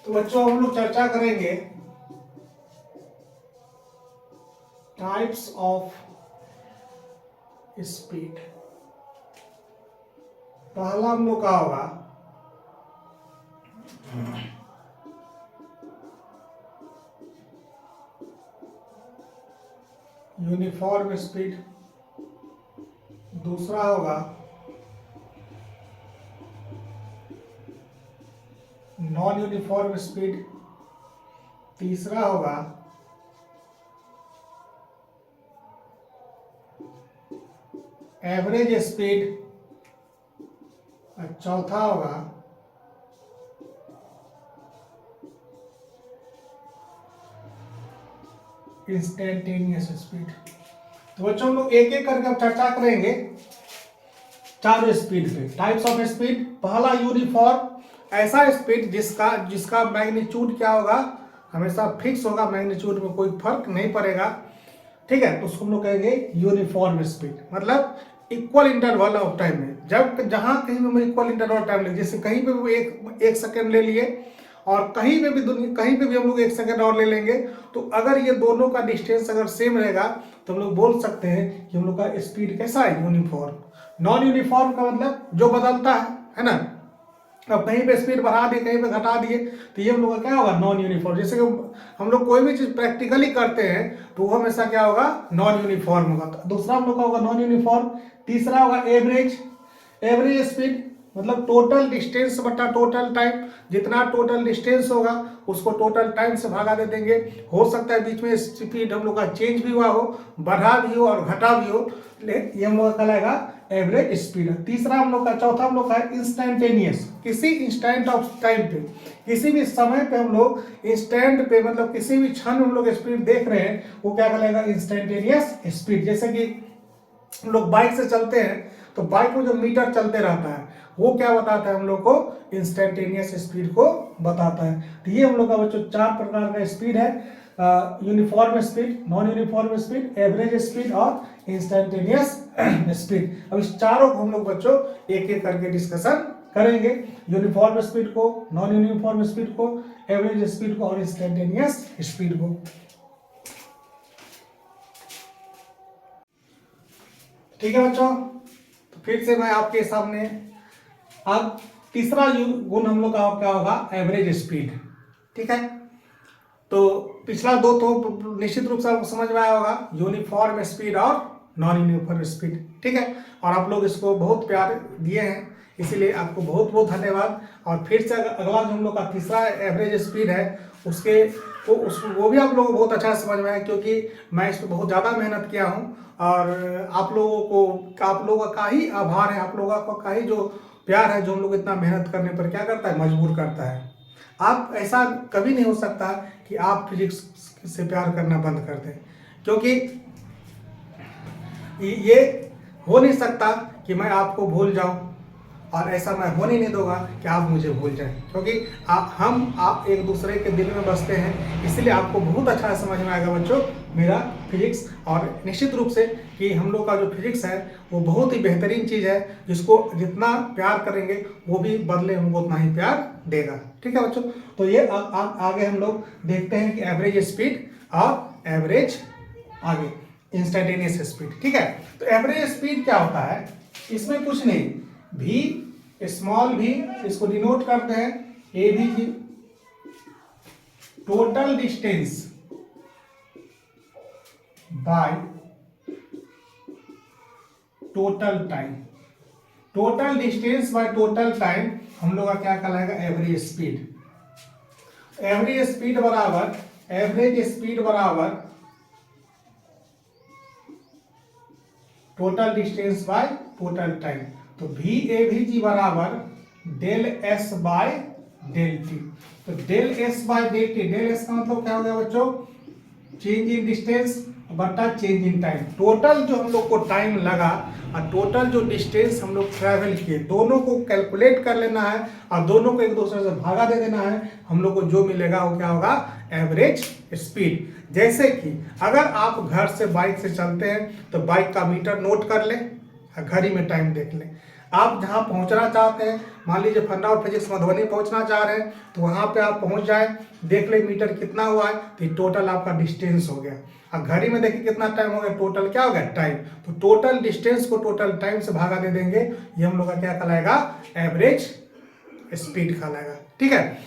तो बच्चों हम लोग चर्चा करेंगे टाइप्स ऑफ स्पीड। पहला हम लोग का होगा यूनिफॉर्म स्पीड, दूसरा होगा नॉन यूनिफॉर्म स्पीड, तीसरा होगा एवरेज स्पीड और चौथा होगा इंस्टेंटेनियस स्पीड। तो बच्चों हम लोग एक एक करके अब चर्चा करेंगे चारों स्पीड पे। टाइप्स ऑफ स्पीड, पहला यूनिफॉर्म, ऐसा स्पीड जिसका मैग्नीट्यूड क्या होगा, हमेशा फिक्स होगा, मैग्नीट्यूड में कोई फर्क नहीं पड़ेगा, ठीक है। तो उसको हम लोग कहेंगे यूनिफॉर्म स्पीड, मतलब इक्वल इंटरवल ऑफ टाइम में, जब जहां कहीं भी इक्वल इंटरवल टाइम ले, जैसे कहीं पे भी एक सेकंड ले लिए और कहीं पे भी हम लोग 1 सेकंड और ले लेंगे, तो अगर ये दोनों का डिस्टेंस अगर सेम रहेगा तो हम लोग बोल सकते हैं कि हम लोग का स्पीड कैसा है, यूनिफॉर्म। नॉन यूनिफॉर्म का मतलब जो बदलता है ना, अब कहीं पे स्पीड बढ़ा दिए कहीं पे घटा दिए, तो ये हम लोग का क्या होगा, नॉन यूनिफॉर्म। जैसे कि हम लोग कोई भी चीज प्रैक्टिकली करते हैं तो वो हमेशा क्या होगा, नॉन यूनिफॉर्म होगा। तो दूसरा हम लोग का होगा नॉन यूनिफॉर्म। तीसरा होगा एवरेज स्पीड, मतलब टोटल डिस्टेंस बटा टोटल टाइम, जितना टोटल डिस्टेंस होगा उसको टोटल टाइम से भागा दे देंगे। हो सकता है बीच में स्पीड हम लोग का चेंज भी हुआ हो, बढ़ा भी हो और घटा भी हो, ये हम लोग का कहलाएगा एवरेज स्पीड। तीसरा हम लोग का, चौथा हम लोग का इंस्टेंटेनियस, किसी इंस्टेंट ऑफ टाइम पे, किसी भी समय पे हम लोग इंस्टेंट पे, मतलब किसी भी क्षण हम लोग स्पीड देख रहे हैं, वो क्या कहलाएगा, इंस्टेंटेनियस स्पीड। जैसे कि हम लोग बाइक से चलते हैं तो बाइक में जो मीटर चलते रहता है वो क्या बताता है, हम लोग को इंस्टेंटेनियस स्पीड को बताता है। तो ये हम लोग का बच्चों 4 प्रकार का स्पीड है, uniform speed, non uniform speed, average speed और इंस्टेंटेनियस स्पीड। अब इस चारों को हम लोग बच्चों एक एक करके डिस्कशन करेंगे, यूनिफॉर्म स्पीड को, नॉन यूनिफॉर्म स्पीड को, एवरेज स्पीड को और इंस्टेंटेनियस स्पीड को। ठीक है बच्चों, तो फिर से मैं आपके सामने अब तीसरा गुण हम लोग का क्या होगा, एवरेज स्पीड, ठीक है। तो पिछला दो तो निश्चित रूप से आपको समझ में आया होगा, यूनिफॉर्म स्पीड और नॉन यूनिफॉर्म स्पीड, ठीक है। और आप लोग इसको बहुत प्यार दिए हैं, इसीलिए आपको बहुत बहुत धन्यवाद। और फिर से अगला जो हम लोग का तीसरा एवरेज स्पीड है उसके वो भी आप लोगों को बहुत अच्छा समझ में आया, क्योंकि मैं इस पर बहुत ज़्यादा मेहनत किया हूँ और आप लोगों का ही आभार है, आप लोगों का ही जो प्यार है, जो हम लोग इतना मेहनत करने पर क्या करता है, मजबूर करता है। आप ऐसा कभी नहीं हो सकता कि आप फिजिक्स से प्यार करना बंद कर दें, क्योंकि ये हो नहीं सकता कि मैं आपको भूल जाऊं, और ऐसा मैं होने नहीं दूंगा कि आप मुझे भूल जाएं, क्योंकि आप एक दूसरे के दिल में बसते हैं। इसलिए आपको बहुत अच्छा समझ में आएगा बच्चों मेरा फिजिक्स, और निश्चित रूप से कि हम लोग का जो फिजिक्स है वो बहुत ही बेहतरीन चीज़ है, जिसको जितना प्यार करेंगे वो भी बदले हमको उतना ही प्यार देगा, ठीक है बच्चों। तो ये आगे हम लोग देखते हैं कि एवरेज स्पीड और एवरेज आगे इंस्टेंटेनियस स्पीड, ठीक है। तो एवरेज स्पीड क्या होता है, इसमें कुछ नहीं, भी स्मॉल भी, इसको डिनोट करते हैं A V G, total distance by total time. Total distance by total time हम लोग का क्या कहलाएगा, एवरेज स्पीड। एवरेज स्पीड बराबर total distance by total time. तो भी ए भी जी बराबर del S by del T. तो del S by del T, del S का मतलब क्या हो गया बच्चों, चेंज इन डिस्टेंस बटा चेंज इन टाइम। टोटल जो हम लोग को टाइम लगा और टोटल जो डिस्टेंस हम लोग ट्रैवल किए, दोनों को कैलकुलेट कर लेना है और दोनों को एक दूसरे से भागा दे देना है। हम लोग को जो मिलेगा वो क्या होगा, एवरेज स्पीड। जैसे कि अगर आप घर से बाइक से चलते हैं तो बाइक का मीटर नोट कर लें, घड़ी में टाइम देख लें। आप जहाँ पहुँचना चाहते हैं, मान लीजिए फन्ना और फिजिक्स मधुबनी पहुँचना चाह रहे हैं, तो वहाँ पे आप पहुँच जाए, देख ले मीटर कितना हुआ है, तो टोटल आपका डिस्टेंस हो गया। अब घड़ी में देखिए कितना टाइम हो गया, टोटल क्या हो गया, टाइम। तो टोटल डिस्टेंस को टोटल टाइम से भागा दे देंगे, ये हम लोग का क्या कहलाएगा, एवरेज स्पीड कहलाएगा। ठीक है,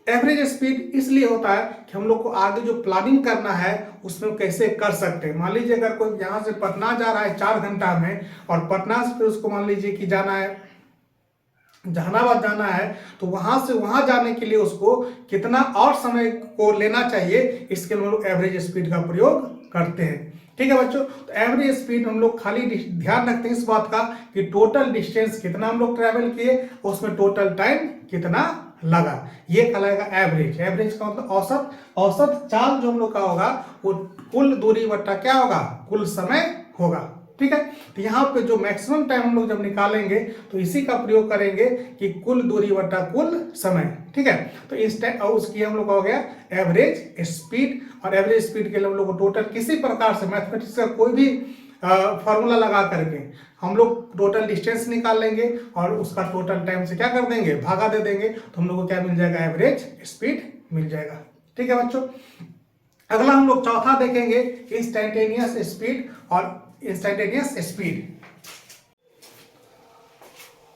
एवरेज स्पीड इसलिए होता है कि हम लोग को आगे जो प्लानिंग करना है उसमें कैसे कर सकते हैं। मान लीजिए अगर कोई यहाँ से पटना जा रहा है 4 घंटा में, और पटना से फिर उसको मान लीजिए कि जाना है जहानाबाद जाना है, तो वहां से वहां जाने के लिए उसको कितना और समय को लेना चाहिए, इसके लिए हम लोग एवरेज स्पीड का प्रयोग करते हैं। ठीक है बच्चों, तो एवरेज स्पीड हम लोग खाली ध्यान रखते हैं इस बात का कि टोटल डिस्टेंस कितना हम लोग ट्रेवल किए, उसमें टोटल टाइम कितना लगा, ये कहलाएगा एवरेज। एवरेज का मतलब औसत। औसत चाल जो हम लोग का होगा वो कुल दूरी बट्टा क्या होगा, कुल समय होगा। ठीक है, तो यहाँ पे जो मैक्सिमम टाइम हम लोग जब निकालेंगे तो इसी का प्रयोग करेंगे कि कुल दूरी बटा कुल समय। ठीक है, तो इस टाइम उसकी हम लोग का हो गया एवरेज स्पीड। और एवरेज स्पीड के लिए हम लोग को टोटल किसी प्रकार से मैथमेटिक्स का कोई भी फॉर्मूला लगा करके हम लोग टोटल डिस्टेंस निकाल लेंगे और उसका टोटल टाइम से क्या कर देंगे, भागा दे देंगे, तो हम लोग को क्या मिल जाएगा, एवरेज स्पीड मिल जाएगा। ठीक है बच्चों, अगला हम लोग चौथा देखेंगे इंस्टैन्टेनियस स्पीड और इंस्टैन्टेनियस स्पीड।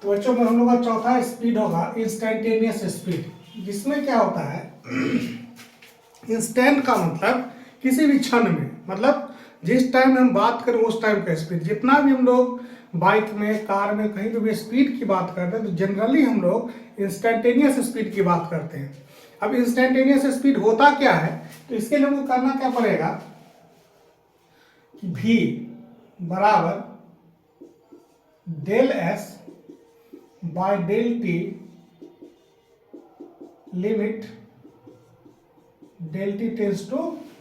तो बच्चों में हम लोग का चौथा स्पीड होगा इंस्टैन्टेनियस स्पीड, जिसमें क्या होता है, इंस्टेंट का मतलब किसी भी क्षण में, मतलब जिस टाइम हम बात करें उस टाइम का स्पीड। जितना भी हम लोग बाइक में, कार में, कहीं पे भी स्पीड की बात करते हैं तो जनरली हम लोग इंस्टैन्टेनियस स्पीड की बात करते हैं। अब इंस्टैन्टेनियस स्पीड होता क्या है, तो इसके लिए हमको करना क्या पड़ेगा कि v बराबर del S by del t limit del t tends to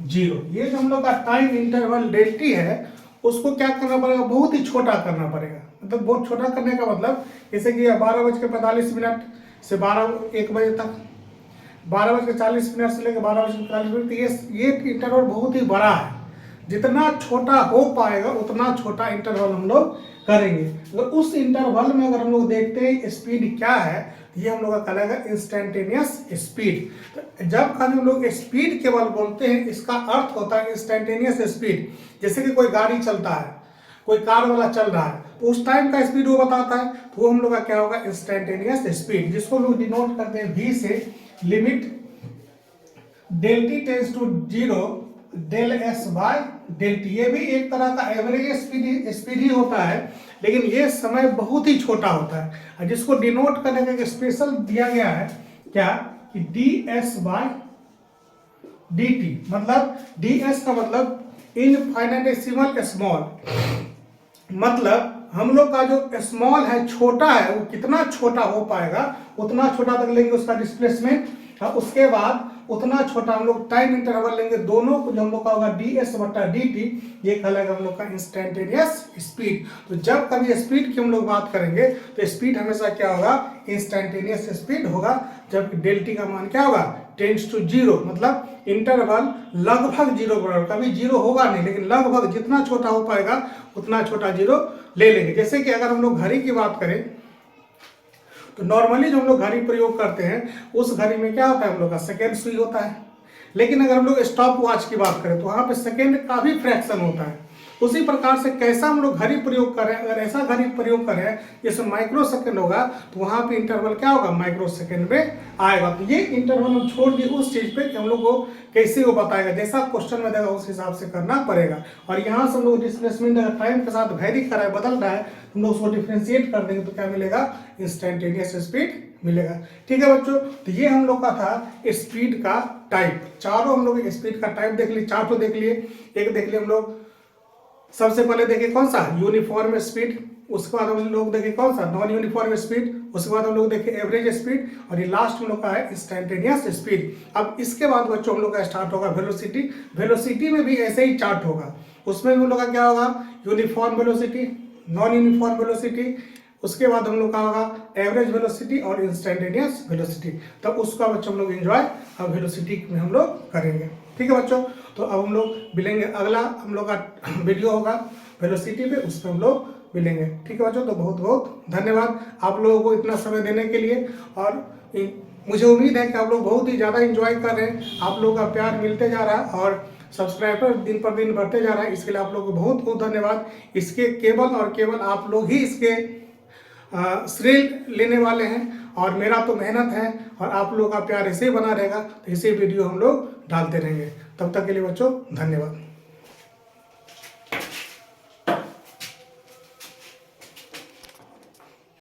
0। ये जो हम लोग का टाइम इंटरवल डेल टी है उसको क्या करना पड़ेगा, बहुत ही छोटा करना पड़ेगा। मतलब बहुत छोटा करने का मतलब जैसे कि 12:45 से 1 बजे तक, 12:40 से लेकर 12:45, ये इंटरवल बहुत ही बड़ा है। जितना छोटा हो पाएगा उतना छोटा इंटरवल हम लोग करेंगे। तो उस इंटरवल में अगर हम लोग देखते हैं स्पीड क्या है, ये हम लोग का कहलाएगा इंस्टैन्टेनियस स्पीड। तो जब हम लोग स्पीड केवल बोलते हैं, इसका अर्थ होता है इंस्टैन्टेनियस स्पीड। जैसे कि कोई गाड़ी चलता है, कोई कार वाला चल रहा है, तो उस टाइम का स्पीड वो बताता है, तो वो हम लोग का क्या होगा, इंस्टैन्टेनियस स्पीड, जिसको हम लोग डिनोट करते हैं v से, limit del t tends to 0 del S by del t. ये भी एक तरह का एवरेज स्पीड ही होता है, लेकिन ये समय बहुत ही छोटा होता है, जिसको डिनोट करने का एक स्पेशल दिया गया है क्या, कि D S by D T. मतलब डी एस का मतलब इनफाइनेटेसिमल स्मॉल, मतलब हम लोग का जो स्मॉल है, छोटा है, वो कितना छोटा हो पाएगा उतना छोटा तक लेंगे उसका डिस्प्लेसमेंट, और उसके बाद उतना छोटा हम लोग टाइम इंटरवल लेंगे, दोनों को जो हम लोग का होगा डी एस बटा डी टी, ये कहलाएगा हम लोग का इंस्टैन्टेनियस स्पीड। तो जब कभी स्पीड की हम लोग बात करेंगे तो स्पीड हमेशा क्या होगा, इंस्टैन्टेनियस स्पीड होगा, जबकि डेल टी का मान क्या होगा, टेंड्स टू 0, मतलब इंटरवल लगभग 0 बराबर, कभी 0 होगा नहीं, लेकिन लगभग जितना छोटा हो पाएगा उतना छोटा 0 ले लेंगे। जैसे कि अगर हम लोग घड़ी की बात करें तो नॉर्मली जो हम लोग घड़ी प्रयोग करते हैं उस घड़ी में क्या होता है, हम लोग का सेकेंड सुई होता है। लेकिन अगर हम लोग स्टॉप वॉच की बात करें तो वहाँ पे सेकेंड का भी फ्रैक्शन होता है। उसी प्रकार से कैसा हम लोग घड़ी प्रयोग करें, अगर ऐसा घड़ी प्रयोग करें जैसे माइक्रो सेकेंड होगा तो वहाँ पे इंटरवल क्या होगा, माइक्रो सेकेंड में आएगा। तो ये इंटरवल हम छोड़ दिए उस चीज़ पे कि हम लोग को कैसे वो बताएगा, जैसा क्वेश्चन में देगा उस हिसाब से करना पड़ेगा। और यहाँ से हम लोग डिस्प्लेसमेंट अगर टाइम के साथ वेरी कर रहा है, बदल रहा है, हम लोग उसको डिफ्रेंशिएट कर देंगे तो क्या मिलेगा, इंस्टैन्टेनियस स्पीड मिलेगा। ठीक है बच्चों, तो ये हम लोग का था स्पीड का टाइप। चारों हम लोग स्पीड का टाइप देख लिए, चार तो देख लिए। एक देख लिए हम लोग, सबसे पहले देखिए कौन सा, यूनिफॉर्म स्पीड, उसके बाद हम लोग देखें कौन सा, नॉन यूनिफॉर्म स्पीड, उसके बाद हम लोग देखें एवरेज स्पीड, और ये लास्ट हम लोग का है इंस्टैन्टेनियस स्पीड। अब इसके बाद बच्चों हम लोग का स्टार्ट होगा वेलोसिटी। वेलोसिटी में भी ऐसे ही चार्ट होगा, उसमें हम लोग का क्या होगा, uniform velocity, non uniform velocity, उसके बाद हम लोग का होगा एवरेज वेलोसिटी और इंस्टैन्टेनियस वेलोसिटी। तब उसका बच्चों हम लोग एंजॉय अब वेलोसिटी में हम लोग करेंगे। ठीक है बच्चों, तो अब हम लोग मिलेंगे, अगला हम लोग का वीडियो होगा वेलोसिटी पे, उस पर हम लोग मिलेंगे। ठीक है बच्चों, तो बहुत बहुत धन्यवाद आप लोगों को इतना समय देने के लिए। और मुझे उम्मीद है कि आप लोग बहुत ही ज़्यादा एंजॉय कर रहे हैं, आप लोगों का प्यार मिलते जा रहा है और सब्सक्राइबर दिन पर दिन बढ़ते जा रहा है। इसके लिए आप लोगों को बहुत बहुत धन्यवाद। इसके केवल और केवल आप लोग ही इसके श्रेय लेने वाले हैं, और मेरा तो मेहनत है और आप लोगों का प्यार ऐसे ही बना रहेगा, तो इसे वीडियो हम लोग डालते रहेंगे। तब तक के लिए बच्चों धन्यवाद।